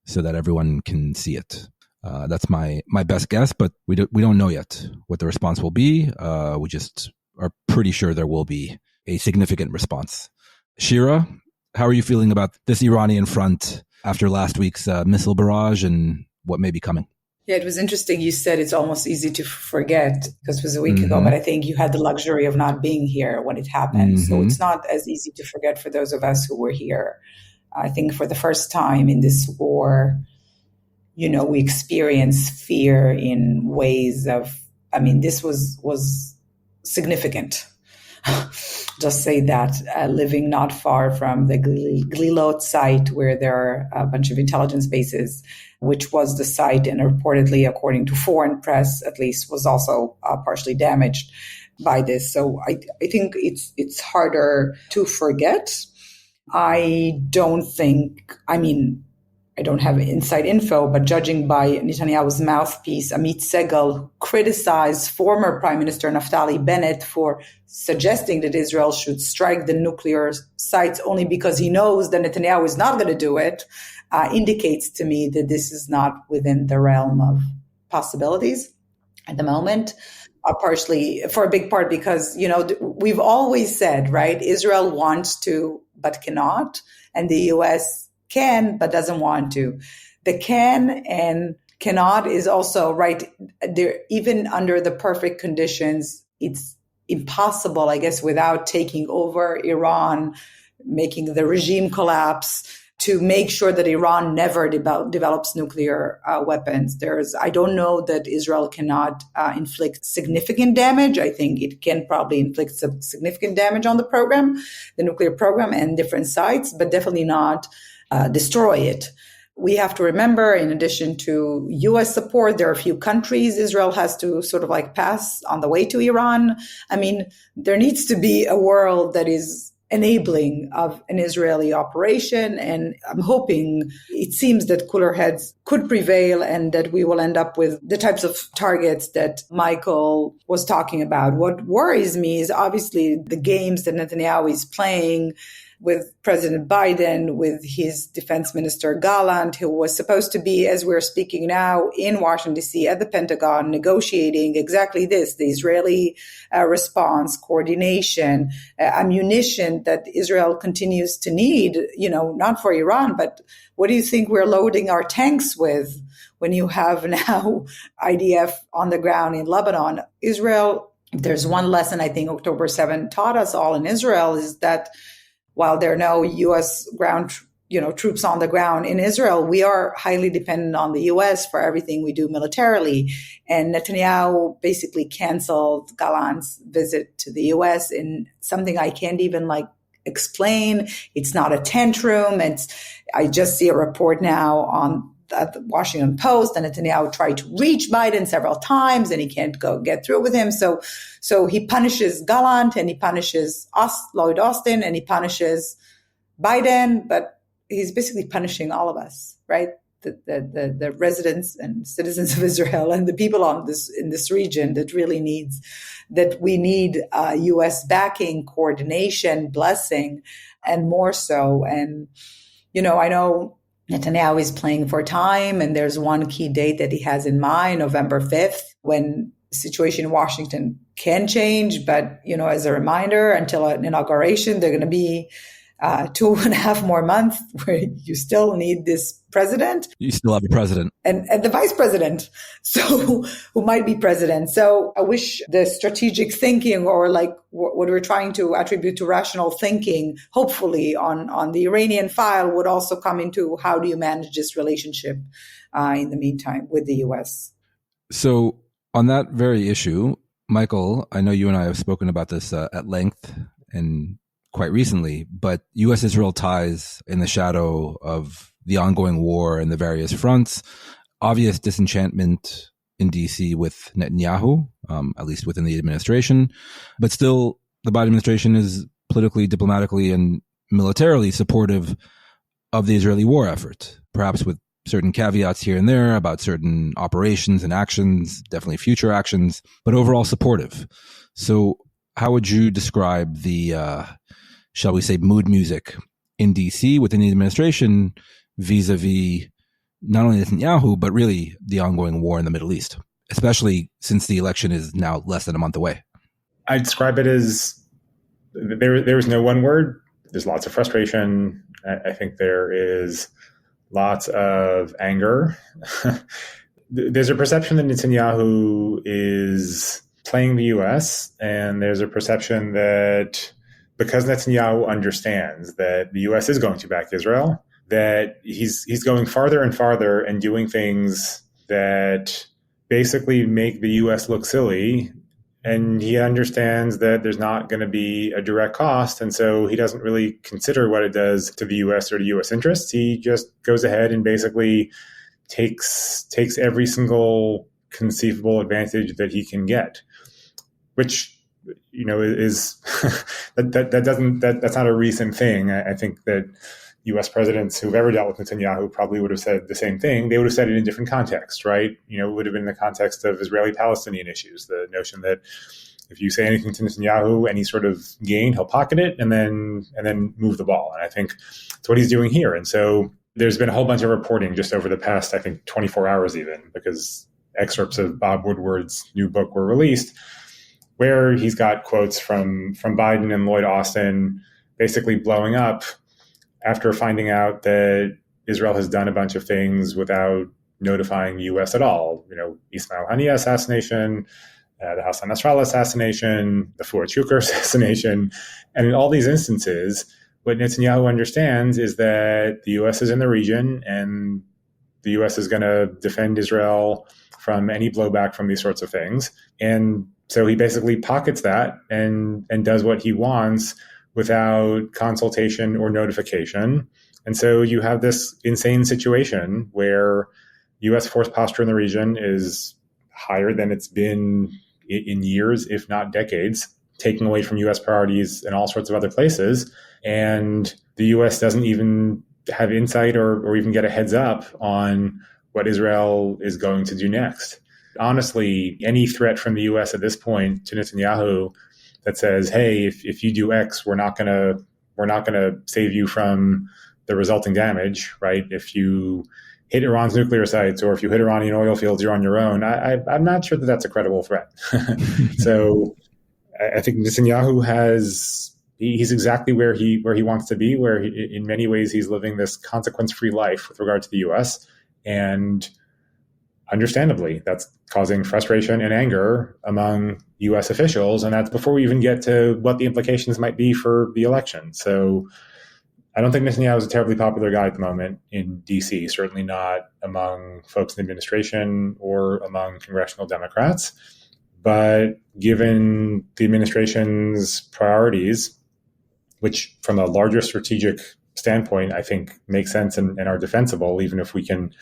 A: so that everyone can see it. That's my best guess, but we don't know yet what the response will be. We just are pretty sure there will be a significant response. Shira, how are you feeling about this Iranian front after last week's missile barrage, and what may be coming.
B: Yeah, it was interesting. You said it's almost easy to forget because it was a week ago,
A: Mm-hmm.
B: but I think you had the luxury of not being here when it happened.
A: Mm-hmm.
B: So it's not as easy to forget for those of us who were here. I think for the first time in this war, we experience fear in ways of, this was significant. Just say that, living not far from the Glilot site where there are a bunch of intelligence bases, which was the site and reportedly, according to foreign press, at least, was also partially damaged by this. So I think it's harder to forget. I don't have inside info, but judging by Netanyahu's mouthpiece, Amit Segal, who criticized former Prime Minister Naftali Bennett for suggesting that Israel should strike the nuclear sites only because he knows that Netanyahu is not going to do it, indicates to me that this is not within the realm of possibilities at the moment. Partially, for a big part, because, we've always said, right, Israel wants to, but cannot, and the U.S. can, but doesn't want to. The can and cannot is also right there. Even under the perfect conditions, it's impossible, I guess, without taking over Iran, making the regime collapse, to make sure that Iran never develops nuclear weapons. I don't know that Israel cannot inflict significant damage. I think it can probably inflict some significant damage on the program, the nuclear program, and different sites, but definitely not destroy it. We have to remember, in addition to U.S. support, there are a few countries Israel has to sort of pass on the way to Iran. There needs to be a world that is enabling of an Israeli operation. And I'm hoping, it seems that cooler heads could prevail and that we will end up with the types of targets that Michael was talking about. What worries me is obviously the games that Netanyahu is playing with President Biden, with his defense minister Gallant, who was supposed to be, as we're speaking now, in Washington, D.C. at the Pentagon, negotiating exactly this, the Israeli response, coordination, ammunition that Israel continues to need, not for Iran, but what do you think we're loading our tanks with when you have now IDF on the ground in Lebanon? Israel, if there's one lesson I think October 7 taught us all in Israel, is that while there are no U.S. ground, troops on the ground in Israel, we are highly dependent on the U.S. for everything we do militarily. And Netanyahu basically canceled Gallant's visit to the U.S. in something I can't even explain. It's not a tantrum. I just see a report now at the Washington Post, and Netanyahu tried to reach Biden several times and he can't get through with him. So he punishes Gallant and he punishes Lloyd Austin and he punishes Biden, but he's basically punishing all of us, right? The residents and citizens of Israel and the people in this region that we need U.S. backing, coordination, blessing, and more so. And, I know Netanyahu is playing for time, and there's one key date that he has in mind, November 5th, when the situation in Washington can change. But, as a reminder, until an inauguration, they're going to be 2.5 more months where you still need this president.
A: You still have a president.
B: And the vice president, so who might be president. So I wish the strategic thinking, or what we're trying to attribute to rational thinking, hopefully on the Iranian file, would also come into how do you manage this relationship in the meantime with the U.S.
A: So on that very issue, Michael, I know you and I have spoken about this at length and quite recently, but U.S. Israel ties in the shadow of the ongoing war and the various fronts, obvious disenchantment in D.C. with Netanyahu, at least within the administration, but still the Biden administration is politically, diplomatically, and militarily supportive of the Israeli war effort, perhaps with certain caveats here and there about certain operations and actions, definitely future actions, but overall supportive. So how would you describe the, shall we say, mood music in D.C. within the administration vis-a-vis not only Netanyahu, but really the ongoing war in the Middle East, especially since the election is now less than a month away?
C: I describe it as there is no one word. There's lots of frustration. I think there is lots of anger. There's a perception that Netanyahu is playing the U.S., and there's a perception that because Netanyahu understands that the U.S. is going to back Israel, that he's going farther and farther and doing things that basically make the U.S. look silly. And he understands that there's not going to be a direct cost. And so he doesn't really consider what it does to the U.S. or to U.S. interests. He just goes ahead and basically takes every single conceivable advantage that he can get, which, is that's not a recent thing. I think that U.S. presidents who've ever dealt with Netanyahu probably would have said the same thing. They would have said it in different contexts, right? It would have been in the context of Israeli-Palestinian issues, the notion that if you say anything to Netanyahu, any sort of gain, he'll pocket it and then move the ball. And I think that's what he's doing here. And so there's been a whole bunch of reporting just over the past, I think, 24 hours even, because excerpts of Bob Woodward's new book were released, where he's got quotes from Biden and Lloyd Austin basically blowing up after finding out that Israel has done a bunch of things without notifying the U.S. at all. Ismail Haniyeh assassination, the Hassan Nasrallah assassination, the Fuad Shukr assassination. And in all these instances, what Netanyahu understands is that the U.S. is in the region and the U.S. is going to defend Israel from any blowback from these sorts of things. And so he basically pockets that and does what he wants without consultation or notification. And so you have this insane situation where U.S. force posture in the region is higher than it's been in years, if not decades, taking away from U.S. priorities in all sorts of other places. And the U.S. doesn't even have insight or even get a heads up on what Israel is going to do next. Honestly, any threat from the U.S. at this point to Netanyahu that says, "Hey, if you do X, we're not gonna save you from the resulting damage," right? If you hit Iran's nuclear sites or if you hit Iranian oil fields, you're on your own. I'm not sure that that's a credible threat. So I think Netanyahu he's exactly where he wants to be, where in many ways he's living this consequence-free life with regard to the U.S. And understandably, that's causing frustration and anger among U.S. officials. And that's before we even get to what the implications might be for the election. So I don't think Netanyahu is a terribly popular guy at the moment in D.C., certainly not among folks in the administration or among congressional Democrats. But given the administration's priorities, which from a larger strategic standpoint, I think make sense and are defensible, even if we can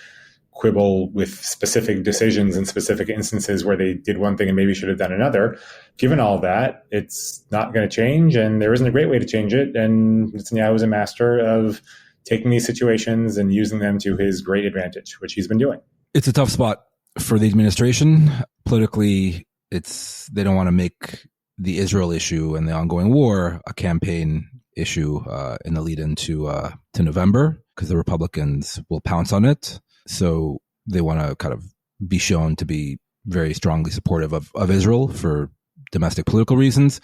C: quibble with specific decisions in specific instances where they did one thing and maybe should have done another. Given all that, it's not going to change, and there isn't a great way to change it. And Netanyahu is a master of taking these situations and using them to his great advantage, which he's been doing.
A: It's a tough spot for the administration. Politically, they don't want to make the Israel issue and the ongoing war a campaign issue in the lead into November, because the Republicans will pounce on it. So they want to kind of be shown to be very strongly supportive of Israel for domestic political reasons.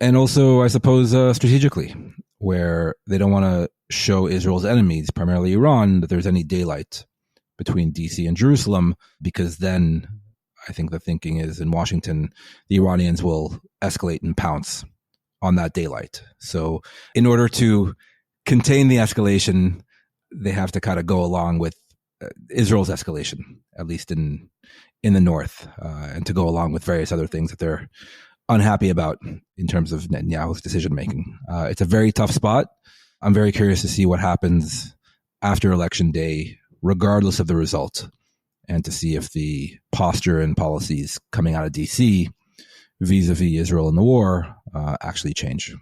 A: And also, I suppose, strategically, where they don't want to show Israel's enemies, primarily Iran, that there's any daylight between DC and Jerusalem, because then I think the thinking is in Washington, the Iranians will escalate and pounce on that daylight. So in order to contain the escalation, they have to kind of go along with Israel's escalation, at least in the north, and to go along with various other things that they're unhappy about in terms of Netanyahu's decision making. It's a very tough spot. I'm very curious to see what happens after Election Day, regardless of the result, and to see if the posture and policies coming out of DC vis-a-vis Israel and the war actually change.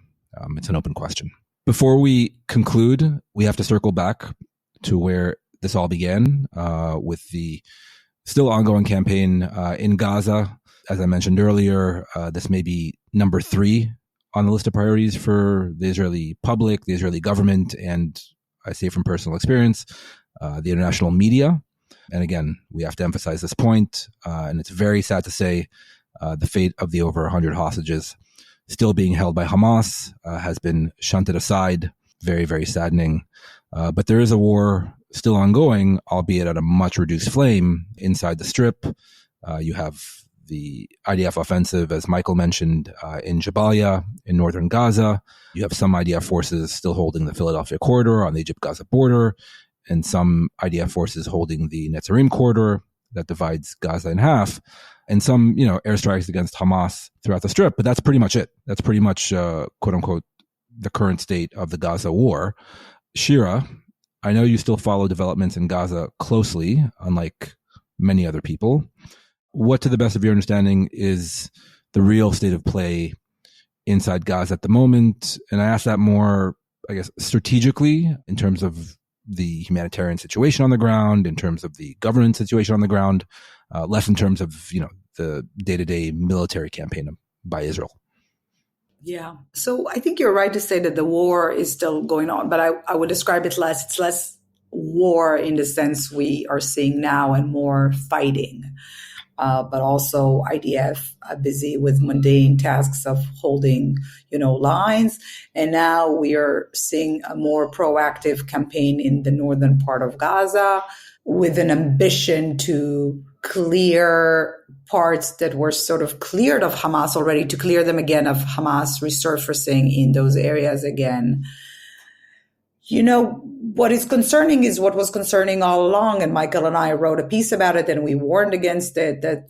A: It's an open question. Before we conclude, we have to circle back to where this all began with the still ongoing campaign in Gaza. As I mentioned earlier, this may be number 3 on the list of priorities for the Israeli public, the Israeli government, and I say from personal experience, the international media. And again, we have to emphasize this point, and it's very sad to say the fate of the over 100 hostages still being held by Hamas has been shunted aside. Very, very saddening. But there is a war still ongoing, albeit at a much reduced flame inside the Strip. You have the IDF offensive, as Michael mentioned, in Jabalia in northern Gaza. You have some IDF forces still holding the Philadelphia corridor on the Egypt-Gaza border, and some IDF forces holding the Netzarim corridor that divides Gaza in half, and some, airstrikes against Hamas throughout the Strip. But that's pretty much it. That's pretty much, quote unquote, the current state of the Gaza war. Shira, I know you still follow developments in Gaza closely, unlike many other people. What, to the best of your understanding, is the real state of play inside Gaza at the moment? And I ask that more, I guess, strategically in terms of the humanitarian situation on the ground, in terms of the governance situation on the ground, less in terms of, the day-to-day military campaign by Israel.
B: Yeah. So I think you're right to say that the war is still going on, but I would describe it less. It's less war in the sense we are seeing now and more fighting. But also IDF busy with mundane tasks of holding, lines. And now we are seeing a more proactive campaign in the northern part of Gaza with an ambition to clear parts that were sort of cleared of Hamas already, to clear them again of Hamas resurfacing in those areas again. What is concerning is what was concerning all along. And Michael and I wrote a piece about it and we warned against it, that,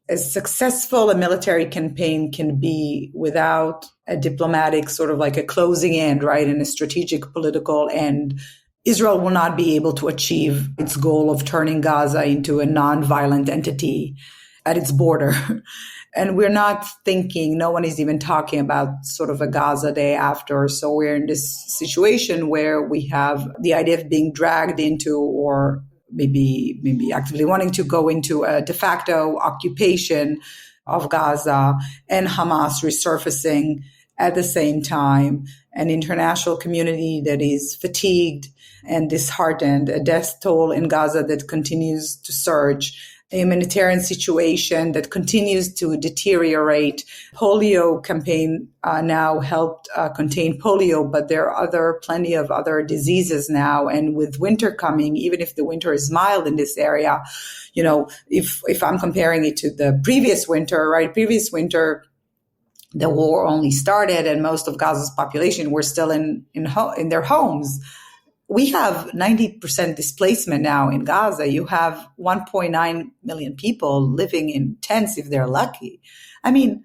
B: as successful a military campaign can be without a diplomatic sort of like a closing end, right? And a strategic political end, Israel will not be able to achieve its goal of turning Gaza into a non-violent entity at its border. And we're not thinking, no one is even talking about sort of a Gaza day after. So we're in this situation where we have the idea of being dragged into, or maybe actively wanting to go into, a de facto occupation of Gaza, and Hamas resurfacing at the same time, an international community that is fatigued and disheartened, a death toll in Gaza that continues to surge, a humanitarian situation that continues to deteriorate. Polio campaign now helped contain polio, but there are plenty of other diseases now. And with winter coming, even if the winter is mild in this area, if I'm comparing it to the previous winter, right? Previous winter, the war only started and most of Gaza's population were still in their homes. We have 90% displacement now in Gaza. You have 1.9 million people living in tents if they're lucky. I mean,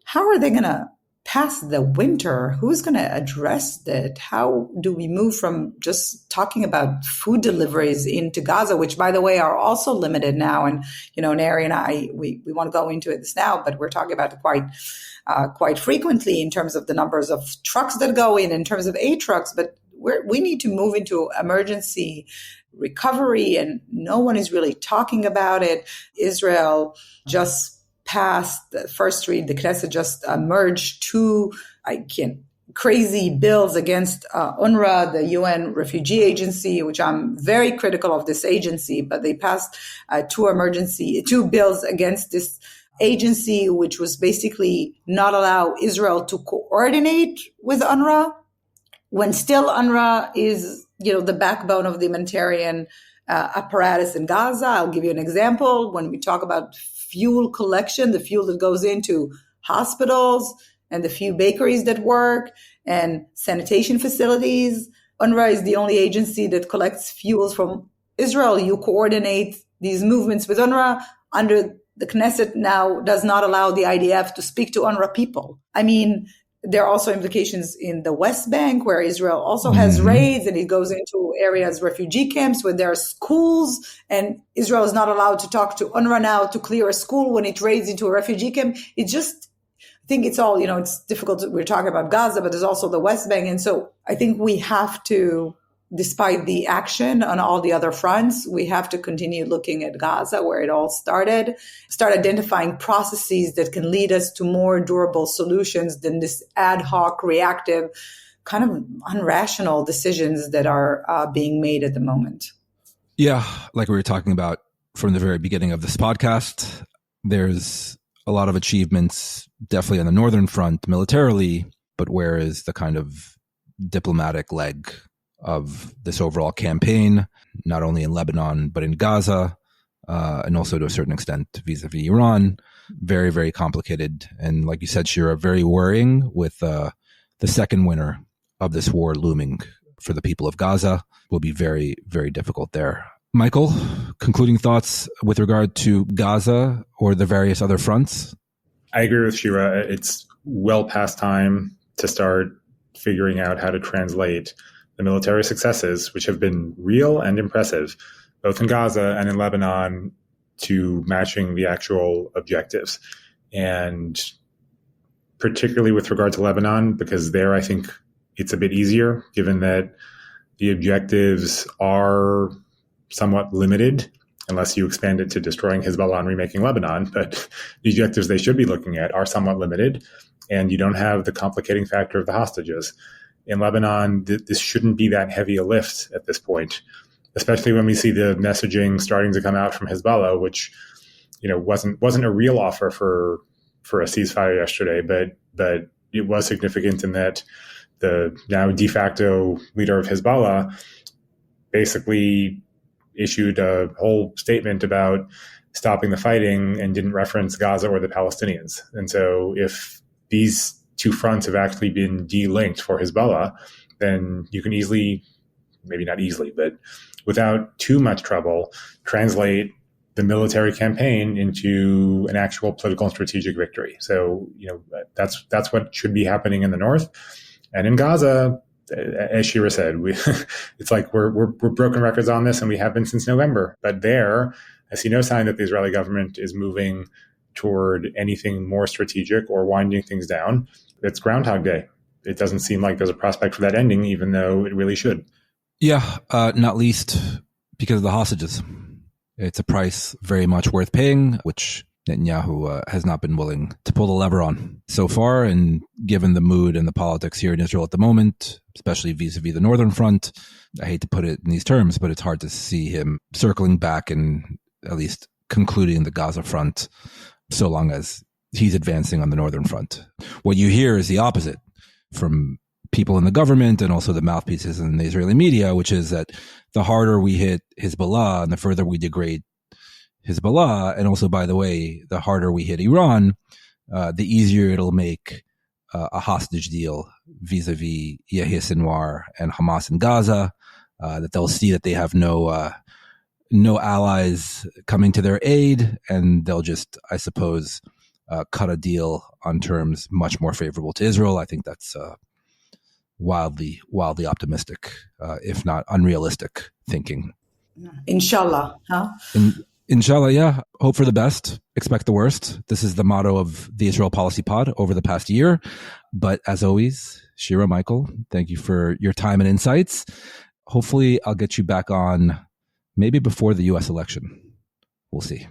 B: how are they going to pass the winter? Who's going to address that? How do we move from just talking about food deliveries into Gaza, which, by the way, are also limited now? And, Neri and I, we want to go into this now, but we're talking about it quite frequently in terms of the numbers of trucks that go in terms of aid trucks. But we need to move into emergency recovery, and no one is really talking about it. Israel just passed the first read. The Knesset just merged two crazy bills against UNRWA, the UN Refugee Agency, which I'm very critical of this agency, but they passed two bills against this agency, which was basically not allow Israel to coordinate with UNRWA, when still UNRWA is, the backbone of the humanitarian apparatus in Gaza. I'll give you an example. When we talk about fuel collection, the fuel that goes into hospitals and the few bakeries that work and sanitation facilities, UNRWA is the only agency that collects fuels from Israel. You coordinate these movements with UNRWA. Under the Knesset now does not allow the IDF to speak to UNRWA people. I mean, there are also implications in the West Bank, where Israel also has raids, and it goes into areas, refugee camps, where there are schools, and Israel is not allowed to talk to UNRWA now to clear a school when it raids into a refugee camp. I think it's all, it's difficult. We're talking about Gaza, but there's also the West Bank. And so I think we have to, despite the action on all the other fronts, we have to continue looking at Gaza, where it all started, start identifying processes that can lead us to more durable solutions than this ad hoc, reactive, kind of unrational decisions that are being made at the moment.
A: Yeah, like we were talking about from the very beginning of this podcast, there's a lot of achievements, definitely on the northern front militarily, but where is the kind of diplomatic leg of this overall campaign, not only in Lebanon, but in Gaza, and also to a certain extent vis-a-vis Iran. Very, very complicated. And like you said, Shira, very worrying with the second winter of this war looming for the people of Gaza. Will be very, very difficult there. Michael, concluding thoughts with regard to Gaza or the various other fronts?
C: I agree with Shira. It's well past time to start figuring out how to translate the military successes, which have been real and impressive, both in Gaza and in Lebanon, to matching the actual objectives. And particularly with regard to Lebanon, because there I think it's a bit easier, given that the objectives are somewhat limited, unless you expand it to destroying Hezbollah and remaking Lebanon. But the objectives they should be looking at are somewhat limited, and you don't have the complicating factor of the hostages. In Lebanon, this shouldn't be that heavy a lift at this point, especially when we see the messaging starting to come out from Hezbollah, which wasn't a real offer for a ceasefire yesterday, but it was significant in that the now de facto leader of Hezbollah basically issued a whole statement about stopping the fighting and didn't reference Gaza or the Palestinians. And so if these two fronts have actually been de-linked for Hezbollah, then you can easily, maybe not easily, but without too much trouble, translate the military campaign into an actual political and strategic victory. So, that's what should be happening in the north. And in Gaza, as Shira said, it's like we're broken records on this, and we have been since November. But there, I see no sign that the Israeli government is moving toward anything more strategic or winding things down. It's Groundhog Day. It doesn't seem like there's a prospect for that ending, even though it really should.
A: Yeah, not least because of the hostages. It's a price very much worth paying, which Netanyahu has not been willing to pull the lever on so far. And given the mood and the politics here in Israel at the moment, especially vis-a-vis the Northern Front, I hate to put it in these terms, but it's hard to see him circling back and at least concluding the Gaza front so long as he's advancing on the Northern Front. What you hear is the opposite from people in the government and also the mouthpieces in the Israeli media, which is that the harder we hit Hezbollah and the further we degrade Hezbollah, and also, by the way, the harder we hit Iran, the easier it'll make a hostage deal vis-a-vis Yahya Sinwar and Hamas in Gaza, that they'll see that they have no allies coming to their aid, and they'll just, I suppose, cut a deal on terms much more favorable to Israel. I think that's wildly optimistic, if not unrealistic thinking.
B: Inshallah, huh?
A: Inshallah, yeah. Hope for the best. Expect the worst. This is the motto of the Israel Policy Pod over the past year. But as always, Shira, Michael, thank you for your time and insights. Hopefully, I'll get you back on maybe before the U.S. election. We'll see.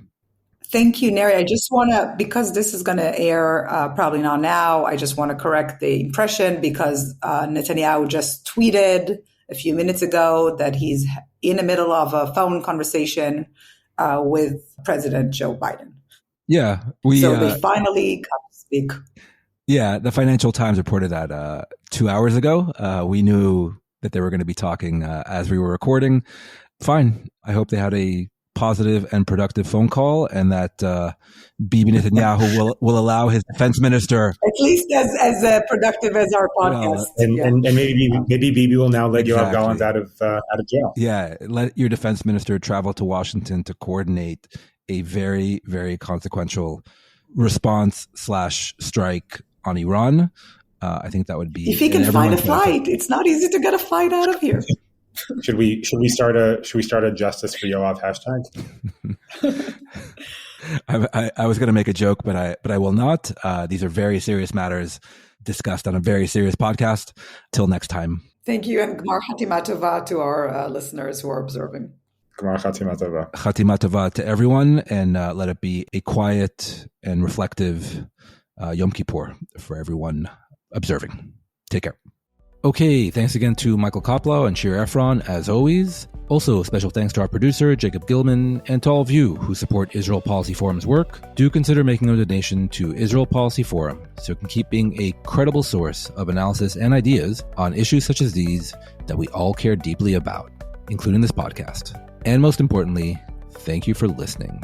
B: Thank you, Neri. I just want to, because this is going to air probably not now, I just want to correct the impression because Netanyahu just tweeted a few minutes ago that he's in the middle of a phone conversation with President Joe Biden.
A: Yeah.
B: So they finally got to speak.
A: Yeah. The Financial Times reported that 2 hours ago. We knew that they were going to be talking as we were recording. Fine. I hope they had a positive and productive phone call, and that Bibi Netanyahu will allow his defense minister,
B: at least as productive as our podcast.
C: And maybe Bibi will now let Yoav Gallant out of jail.
A: Yeah, let your defense minister travel to Washington to coordinate a very, very consequential response / strike on Iran. I think that would be,
B: if he can find a flight. It's not easy to get a flight out of here.
C: Should we start a Justice for Yoav hashtag?
A: I was going to make a joke, but I will not. These are very serious matters discussed on a very serious podcast. Till next time.
B: Thank you, and Gmar Chatima Tova to our listeners who are observing.
C: Gmar Chatima Tova.
A: Chatima Tova to everyone, and let it be a quiet and reflective Yom Kippur for everyone observing. Take care. Okay, thanks again to Michael Koplow and Shira Efron, as always. Also, special thanks to our producer, Jacob Gilman, and to all of you who support Israel Policy Forum's work. Do consider making a donation to Israel Policy Forum so it can keep being a credible source of analysis and ideas on issues such as these that we all care deeply about, including this podcast. And most importantly, thank you for listening.